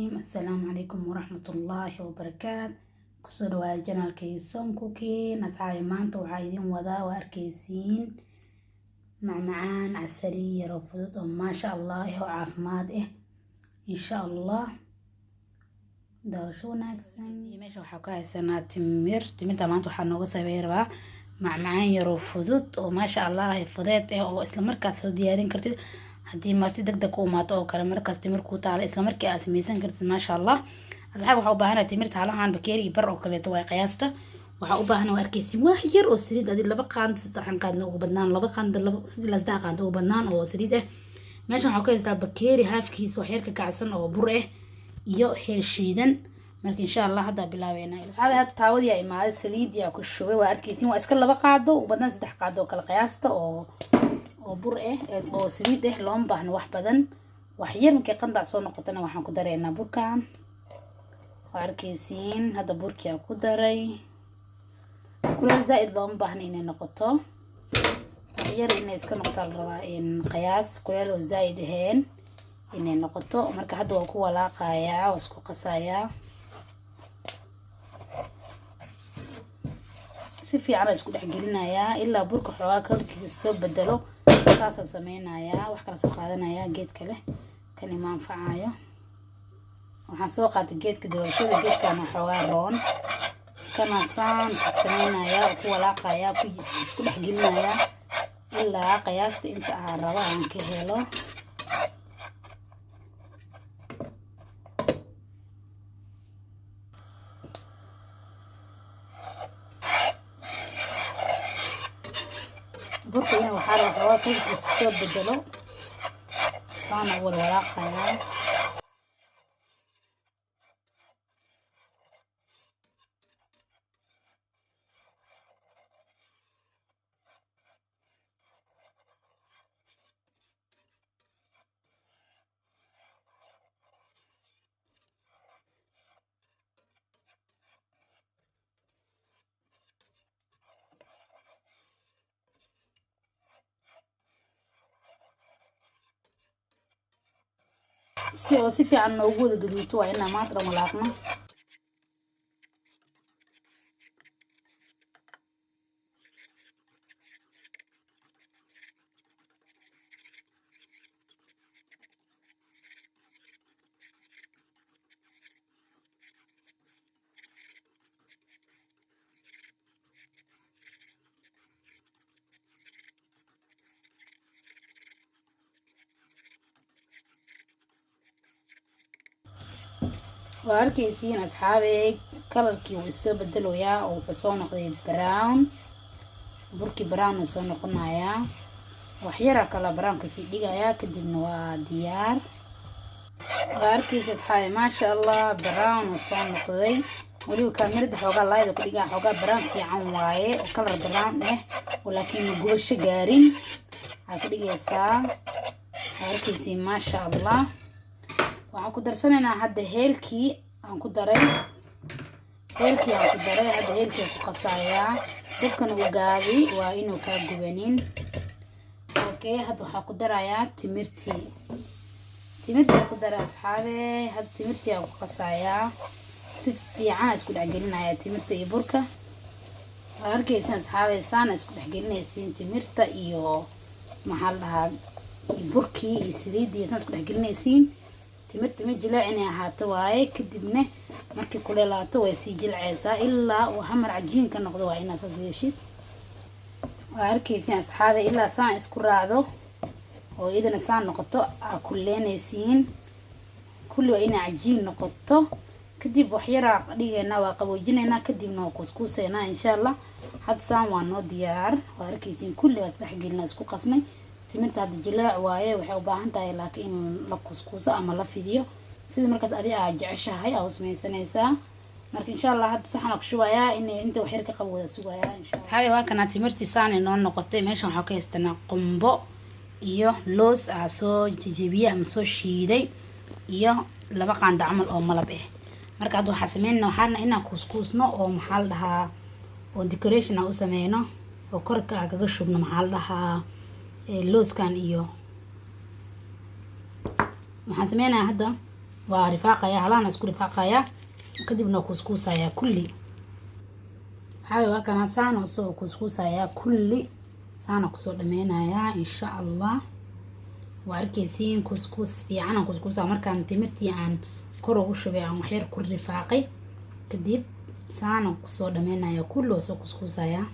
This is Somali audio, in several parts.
الرحيم. السلام عليكم ورحمة الله وبركاته. كسر واجنا الكيسون كوكين أصحابي مانتو وعايدين وذا واركيسين مع معان عسلية رفضتهم ما شاء الله وعافماد إن شاء الله داوشونا أكسن ماشي وحكاية سنة تمرت مانتو حنوغ سبيربا مع معان يرفضت وما شاء الله فضيت oo isla markaas soo diyaarin kartid hadii marti degdeg ku imaato oo kale markaas timir ku taalo isla markii aad sameeysan kartid ma sha Allah asxaab waxa u baahanaa timirta halahan bakeeri bar oo kale way qiyaasta waxa u baahanaa waa arkeysi wax yar oo saliid adii laba qaand saxan qaadna ugu badnaan laba qaand sidii la saddex qaand ugu badnaan oo saliid meeshan waxa ka haystaa bakeeri halfkiis wax yar ka kacsan oo bur iyo heel shiidan marka insha Allah hada bilaaweena asxaab taawadi ay imaade saliid ya ku shubay waa arkeysin waa iska laba qaado ugu badnaan saddex qaado oo kala qiyaasta oo bur oo saliid loo baahna wax badan wax yar markay qandac soo noqotana waxaan ku dareynaa burkan waa arkeysiin hada burkii aan ku daray kuleel zaid loo baahna inay noqoto wax yar inay iska noqoto la rabaa in qiyaas kuleel oo zaid ahayn inay noqoto marka hada waan ku walaaqayaa oo isku qasayaa si fiican isku dhex gelinayaa ilaa burka xoogaa kalkiisa soo bedelo kaasa sameeynaya wax kala soo qaadanaya geed kale kan imaan facayo waxaan soo qaatay geedka doorashada geedkana xoogaa roon kana saan sameeynaya ku walaaqaya ku isku dhex gelinaya ilaa qiyaasta inta aan rabo aan ka helo burka inuu waxaa rabaa kalkiisa soo bedelo saana walaaqaya si fiican noogu wada gaduuto waa inaan maanta walaaqno واركيسين أصحابي كلركي ويسو بدلويا أو بصون نقضي براون بركي براون وصون نقنايا وحيرا كلا براون كسي ديغايا كدبنوا ديار واركيس أصحابي ما شاء الله براون وصون نقضي وليو كاميرد حوغا لايدو كديغا حوغا براون في عن واي وكلر براون ولكن نقوش قارين هكديغا سا واركيسين ما شاء الله waxaan ku darsanaynaa hadda heelkii aan ku daray hadda heelkii ku qasayaa dabkan uu gaabi waa inuu ka gubanin okay hadda waxaan ku darayaa timirtii ku daray asxaabe hadda timirtii aan ku qasayaa si fiican isku dhex gelinayaa timirta iyo burka waa arkeysan asxaabe saan isku dhex gelinaysiin timirta iyo maxaa la dhahaa burkii iyo saliidii saan isku dhex gelinaysiin timirta ma jilaacin ahaato waaye kadibna markii kuleelaato way sii jilceysaa ilaa uu hamar cajiin ka noqdo waa inaad saas yeeshid waa arkeysiin asxaabe ilaa saan isku raacdo oo idana saan noqoto aa kuleenaysiin kulli waa inay cajiin noqoto kadib wax yar dhigeena waa qaboojinaynaa kadibna waa kuskuuseynaa insha Allah had saan waa noo diyaar waa arkeysiin kulli waa saddex gelina isku qasnay timirta hadda jilaac waaye waxay u baahan tahay laakiin in la kuskuuso ama la fidiyo sida markaas adiga aad jeceshahay aad sameeysanaysaa marka insha Allah hadda saxan ku shubayaa inta wax yar ka qabowda sugayaa insha Allah haye waa kana timirtii saan noo noqotay meeshan waxa ka haystaa qumbo iyo loos soo jijibiya ama soo shiiday iyo laba qaand camal oo malab marka hadda waxa sameeynaa waxaana inaan kuskuusno oo maxaa la dhahaa oo decoration u sameeyno oo korka kaga shubno maxaa la dhahaa looskan iyo waxaan sameeynaa hadda ورفاقة هلان اسكو رفاقة يا كدبنا كسكوسة يا كلي صحابي وكان سانا وصو كسكوسة يا كلي سانا كسو دمينا يا إن شاء الله واركيسين كسكوس في عنا كسكوسة مركان تمرتي عن كرو شبي عن وحير كل رفاقي كدب سانا كسو دمينا يا كله وصو كسكوسة يا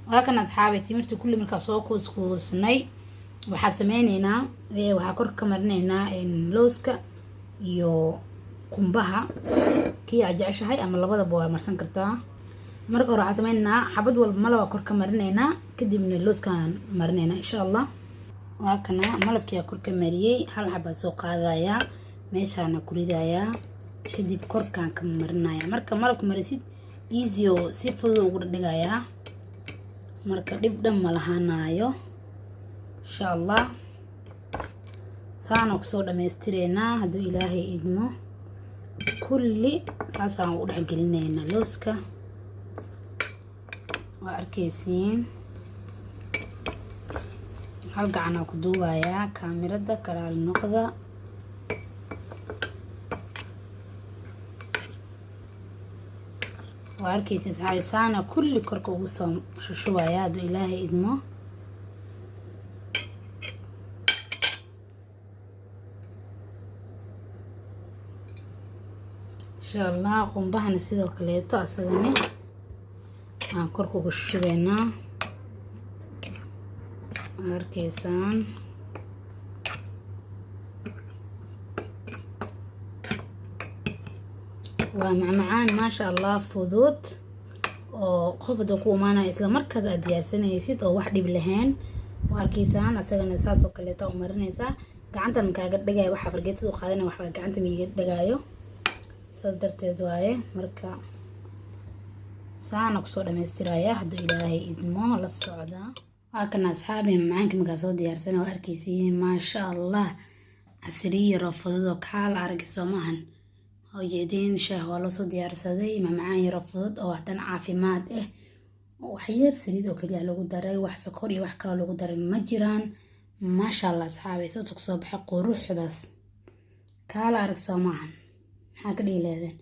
وكان أصحابي تمرتي كل مركا صو كسكوسني waxaa sameynayna waxaa kor ka marinaynaa looska iyo qumbaha kii aad jeceshahay ama labadaba waa marsan kartaa marka hore waxaa sameynaa xabad walba malaba kor ka marinaynaa kadibna looskaan marinaynaa insha Allah waa kana malabkii kor ka mariyay hal xabad soo qaadaya meeshaana ku ridaya kadib korkaan ka marinaya marka malabka marisid easy oo si fudud ugu dhigaya marka dib dhan ma lahaanayo إن شاء الله سانا كسو دميسترينا هادو إلهي إدمو كل ساسا نقول حق لنا لوسكا وأركيسين حلقة عنا كدوبا يا كاميرا دا كرا النقضة وأركيسين ساعي سانا كل كركو وصم شوشوا يا هادو إلهي إدمو إن شاء الله قنبها نسيدو كليتو أساقني كوركو بشبينا أركيسان ومعمعان ما شاء الله فضوط وقفدو كومانا إسلا مركز أديار سنة يسيد أو واحد بلهين وأركيسان أساقني ساسو كليتو ومرنيسا قعنتا مكاقر دقاي وحا فرقيتو وقادنا وحا قعنتا ميقر دقايو صدرت وايه مركا سانا كسو دميسترايا هادو إلهي إدمو للصعدة وكان أصحابي معاك مكاسو ديارسنا وأركيسين ما شاء الله عسرية رفضو كحال عرقسو معن هو جيدين شهوة لسو ديارسدي ما معاي رفضو أو حتى عافيمات وحير سريدو كليا لغو داري وح سكوري وح كلا لغو داري مجران ما شاء الله أصحابي سوسكسو بحقو روح داس كحال عرقسو معن حاجة لهذا إن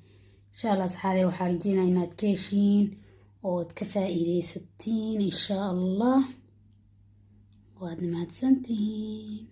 شاء الله أصحابي وحارجينا إنها تكيشين وتكفائي 60 إن شاء الله وهذا ما تسنتين.